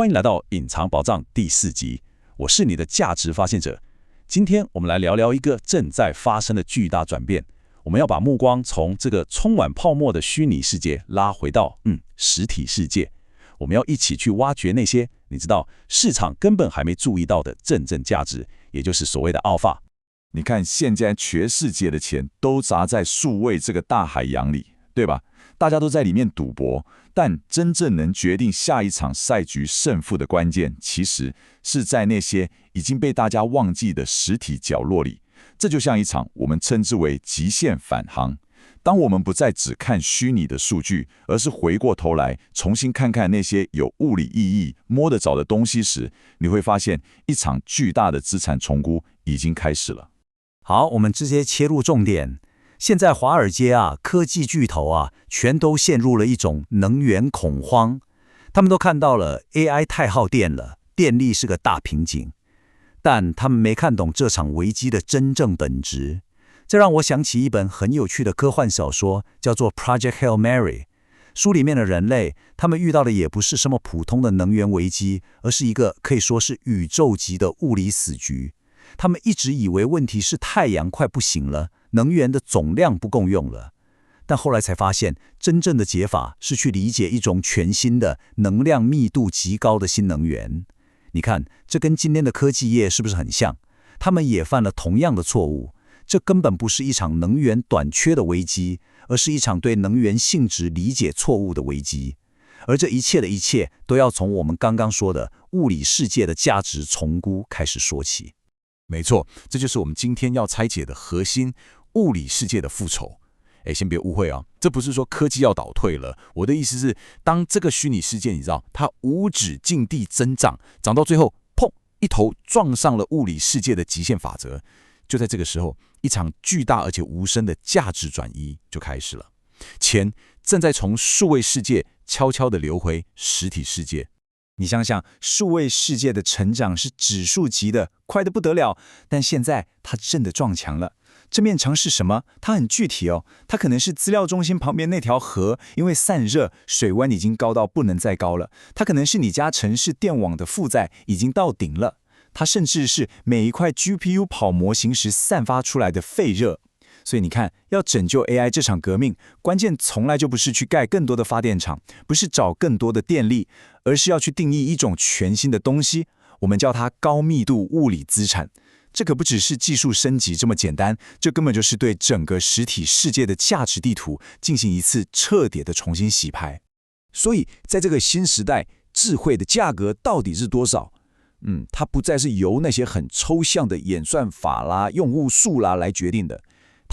欢迎来到隐藏宝藏第4集，我是你的价值发现者。今天我们来聊聊一个正在发生的巨大转变。我们要把目光从这个充满泡沫的虚拟世界拉回到实体世界。我们要一起去挖掘那些你知道市场根本还没注意到的真正价值，也就是所谓的 alpha。你看，现在全世界的钱都砸在数位这个大海洋里，对吧？大家都在里面赌博，但真正能决定下一场赛局胜负的关键，其实是在那些已经被大家忘记的实体角落里。这就像一场我们称之为极限返航。当我们不再只看虚拟的数据，而是回过头来重新看看那些有物理意义、摸得着的东西时，你会发现一场巨大的资产重估已经开始了。好，我们直接切入重点。现在华尔街科技巨头全都陷入了一种能源恐慌。他们都看到了 AI 太耗电了，电力是个大瓶颈，但他们没看懂这场危机的真正本质。这让我想起一本很有趣的科幻小说，叫做《Project Hail Mary》。书里面的人类，他们遇到的也不是什么普通的能源危机，而是一个可以说是宇宙级的物理死局。他们一直以为问题是太阳快不行了，能源的总量不够用了。但后来才发现，真正的解法是去理解一种全新的、能量密度极高的新能源。你看，这跟今天的科技业是不是很像？他们也犯了同样的错误。这根本不是一场能源短缺的危机，而是一场对能源性质理解错误的危机。而这一切的一切，都要从我们刚刚说的物理世界的价值重估开始说起。没错，这就是我们今天要拆解的核心——物理世界的复仇。先别误会啊，这不是说科技要倒退了。我的意思是，当这个虚拟世界你知道它无止境地增长，涨到最后，砰，一头撞上了物理世界的极限法则。就在这个时候，一场巨大而且无声的价值转移就开始了。钱正在从数位世界悄悄地流回实体世界。你想想，数位世界的成长是指数级的，快得不得了，但现在它真的撞墙了。这面墙是什么？它很具体哦，它可能是资料中心旁边那条河，因为散热，水温已经高到不能再高了。它可能是你家城市电网的负载已经到顶了。它甚至是每一块 GPU 跑模型时散发出来的废热。所以你看，要拯救 AI 这场革命，关键从来就不是去盖更多的发电厂，不是找更多的电力，而是要去定义一种全新的东西，我们叫它高密度物理资产。这可不只是技术升级这么简单，这根本就是对整个实体世界的价值地图进行一次彻底的重新洗牌。所以在这个新时代，智慧的价格到底是多少？它不再是由那些很抽象的演算法啦、用户数啦来决定的。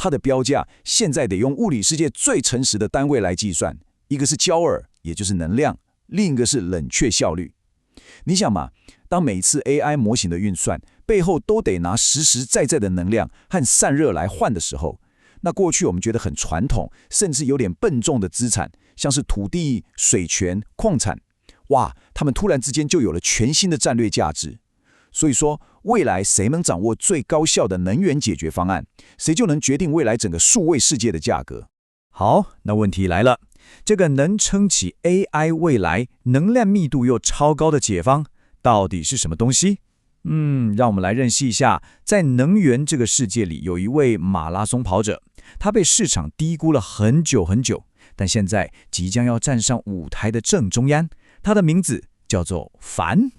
它的标价现在得用物理世界最诚实的单位来计算，一个是焦耳，也就是能量，另一个是冷却效率。你想嘛，当每次 AI 模型的运算背后都得拿实实在在的能量和散热来换的时候，那过去我们觉得很传统，甚至有点笨重的资产，像是土地、水权、矿产，哇，他们突然之间就有了全新的战略价值。所以说，未来谁能掌握最高效的能源解决方案，谁就能决定未来整个数位世界的价格。好，那问题来了，这个能撑起 AI 未来能量密度又超高的解方，到底是什么东西？让我们来认识一下，在能源这个世界里，有一位马拉松跑者，他被市场低估了很久很久，但现在即将要站上舞台的正中央，他的名字叫做樊。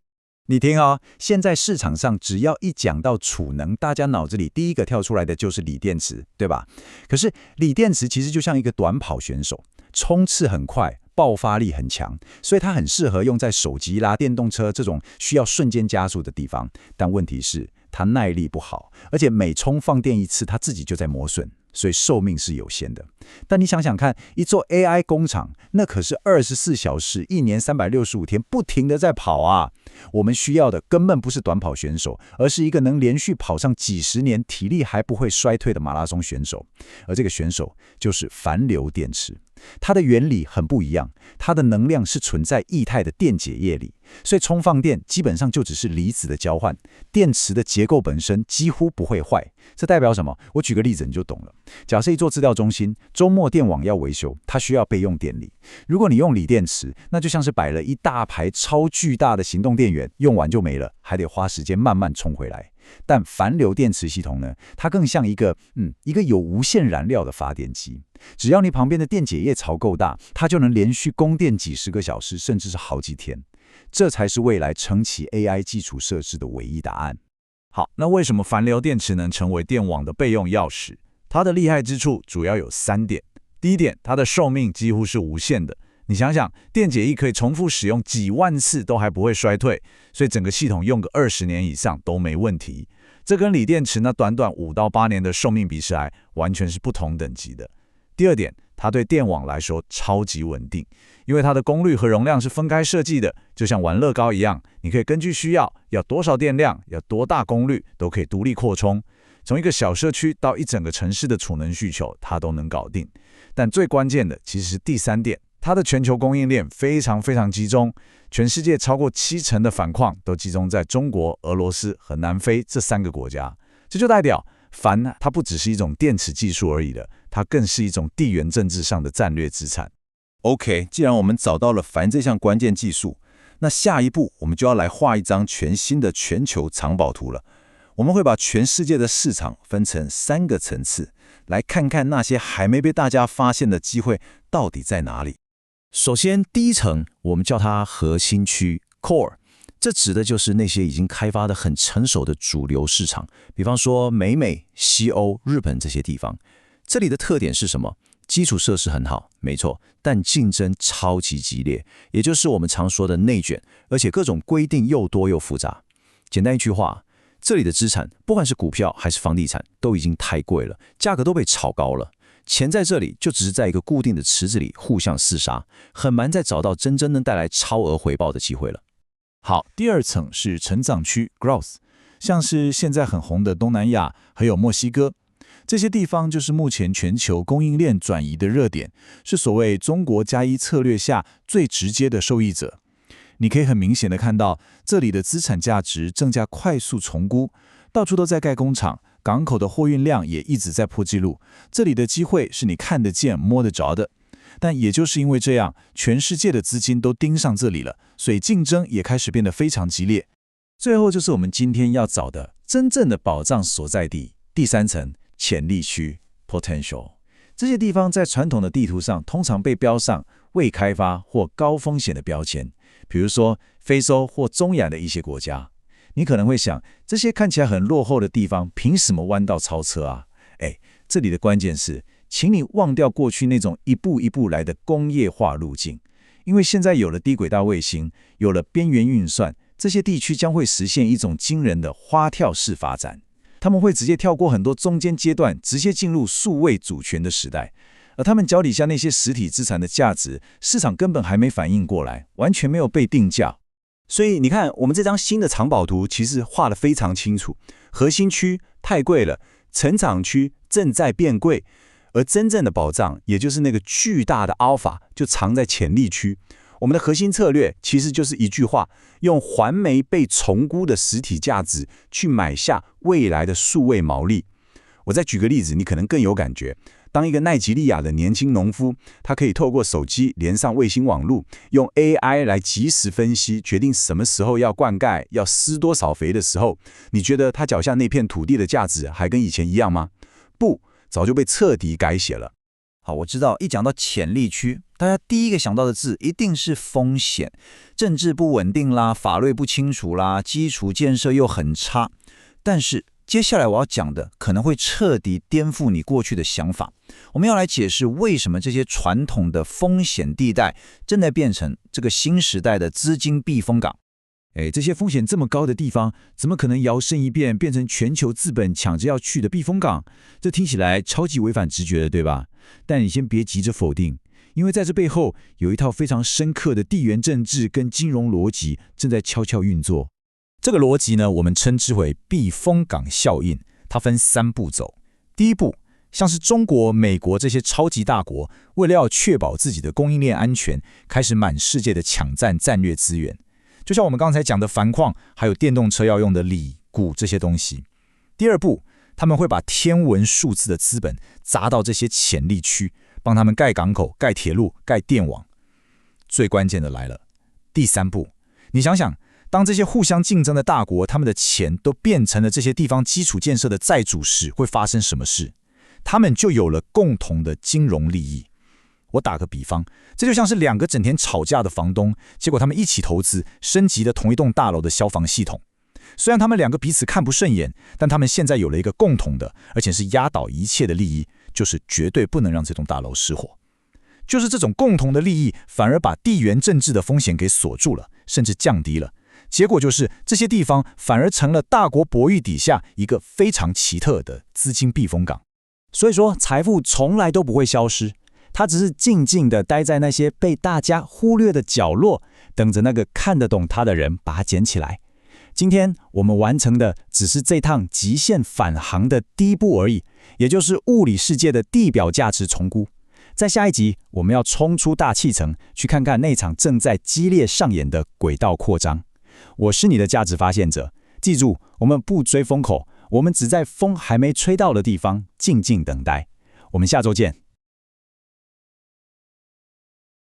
你听哦，现在市场上只要一讲到储能，大家脑子里第一个跳出来的就是锂电池，对吧？可是锂电池其实就像一个短跑选手，冲刺很快，爆发力很强，所以它很适合用在手机啦、电动车这种需要瞬间加速的地方。但问题是，它耐力不好，而且每充放电一次，它自己就在磨损，所以寿命是有限的。但你想想看，一座 AI 工厂，那可是24小时、1年365天不停地在跑啊！我们需要的根本不是短跑选手，而是一个能连续跑上几十年、体力还不会衰退的马拉松选手。而这个选手就是樊流电池。它的原理很不一样，它的能量是存在液态的电解液里，所以充放电基本上就只是离子的交换，电池的结构本身几乎不会坏。这代表什么？我举个例子你就懂了。假设一座资料中心，周末电网要维修，它需要备用电力。如果你用锂电池，那就像是摆了一大排超巨大的行动电源，用完就没了，还得花时间慢慢充回来。但反流电池系统呢，它更像一个有无限燃料的发电机。只要你旁边的电解液槽够大，它就能连续供电几十个小时，甚至是好几天。这才是未来撑起 AI 基础设施的唯一答案。好，那为什么反流电池能成为电网的备用钥匙？它的厉害之处主要有3点。第一点，它的寿命几乎是无限的。你想想，电解液可以重复使用几万次都还不会衰退，所以整个系统用个20年以上都没问题。这跟锂电池那短短5到8年的寿命比起来，完全是不同等级的。第二点，它对电网来说超级稳定，因为它的功率和容量是分开设计的，就像玩乐高一样，你可以根据需要多少电量、要多大功率，都可以独立扩充。从一个小社区到一整个城市的储能需求，它都能搞定。但最关键的其实是第3点，它的全球供应链非常非常集中，全世界超过70%的反矿都集中在中国、俄罗斯和南非这3个国家。这就代表钒它不只是一种电池技术而已的，它更是一种地缘政治上的战略资产。OK， 既然我们找到了钒这项关键技术，那下一步我们就要来画一张全新的全球藏宝图了。我们会把全世界的市场分成3个层次，来看看那些还没被大家发现的机会到底在哪里。首先，第一层我们叫它核心区 （Core）， 这指的就是那些已经开发的很成熟的主流市场，比方说北美、西欧、日本这些地方。这里的特点是什么？基础设施很好，没错，但竞争超级激烈，也就是我们常说的内卷，而且各种规定又多又复杂。简单一句话，这里的资产，不管是股票还是房地产，都已经太贵了，价格都被炒高了。钱在这里就只是在一个固定的池子里互相厮杀，很难再找到真正能带来超额回报的机会了。好，第2层是成长区 （Growth）， 像是现在很红的东南亚，还有墨西哥。这些地方就是目前全球供应链转移的热点，是所谓中国+1策略下最直接的受益者。你可以很明显的看到，这里的资产价值正在快速重估，到处都在盖工厂，港口的货运量也一直在破纪录。这里的机会是你看得见、摸得着的。但也就是因为这样，全世界的资金都盯上这里了，所以竞争也开始变得非常激烈。最后就是我们今天要找的真正的宝藏所在地，第3层潜力区 （Potential）。这些地方在传统的地图上通常被标上未开发或高风险的标签，比如说非洲或中亚的一些国家。你可能会想，这些看起来很落后的地方，凭什么弯道超车啊？这里的关键是，请你忘掉过去那种一步一步来的工业化路径，因为现在有了低轨道卫星，有了边缘运算，这些地区将会实现一种惊人的花跳式发展。他们会直接跳过很多中间阶段，直接进入数位主权的时代。而他们脚底下那些实体资产的价值，市场根本还没反应过来，完全没有被定价。所以你看，我们这张新的藏宝图其实画得非常清楚，核心区太贵了，成长区正在变贵，而真正的宝藏，也就是那个巨大的 Alpha， 就藏在潜力区。我们的核心策略其实就是一句话，用还没被重估的实体价值去买下未来的数位毛利。我再举个例子，你可能更有感觉。当一个奈及利亚的年轻农夫，他可以透过手机连上卫星网络，用 AI 来及时分析，决定什么时候要灌溉，要施多少肥的时候，你觉得他脚下那片土地的价值还跟以前一样吗？不，早就被彻底改写了。好，我知道一讲到潜力区，大家第一个想到的字一定是风险，政治不稳定啦，法律不清楚啦，基础建设又很差。但是接下来我要讲的可能会彻底颠覆你过去的想法。我们要来解释为什么这些传统的风险地带正在变成这个新时代的资金避风港。这些风险这么高的地方，怎么可能摇身一变变成全球资本抢着要去的避风港？这听起来超级违反直觉的，对吧？但你先别急着否定，因为在这背后有一套非常深刻的地缘政治跟金融逻辑正在悄悄运作。这个逻辑呢，我们称之为避风港效应，它分3步走。第一步，像是中国、美国这些超级大国，为了要确保自己的供应链安全，开始满世界的抢占战略资源。就像我们刚才讲的钒矿，还有电动车要用的锂、钴这些东西。第二步，他们会把天文数字的资本砸到这些潜力区，帮他们盖港口、盖铁路、盖电网。最关键的来了，第三步，你想想，当这些互相竞争的大国，他们的钱都变成了这些地方基础建设的债主时，会发生什么事？他们就有了共同的金融利益。我打个比方，这就像是两个整天吵架的房东，结果他们一起投资，升级了同一栋大楼的消防系统。虽然他们两个彼此看不顺眼，但他们现在有了一个共同的，而且是压倒一切的利益，就是绝对不能让这栋大楼失火。就是这种共同的利益，反而把地缘政治的风险给锁住了，甚至降低了。结果就是这些地方反而成了大国博弈底下一个非常奇特的资金避风港。所以说，财富从来都不会消失，它只是静静地待在那些被大家忽略的角落，等着那个看得懂它的人把它捡起来。今天我们完成的只是这趟极限返航的第一步而已，也就是物理世界的地表价值重估。在下一集，我们要冲出大气层，去看看那场正在激烈上演的轨道扩张。我是你的价值发现者，记住，我们不追风口，我们只在风还没吹到的地方静静等待。我们下周见。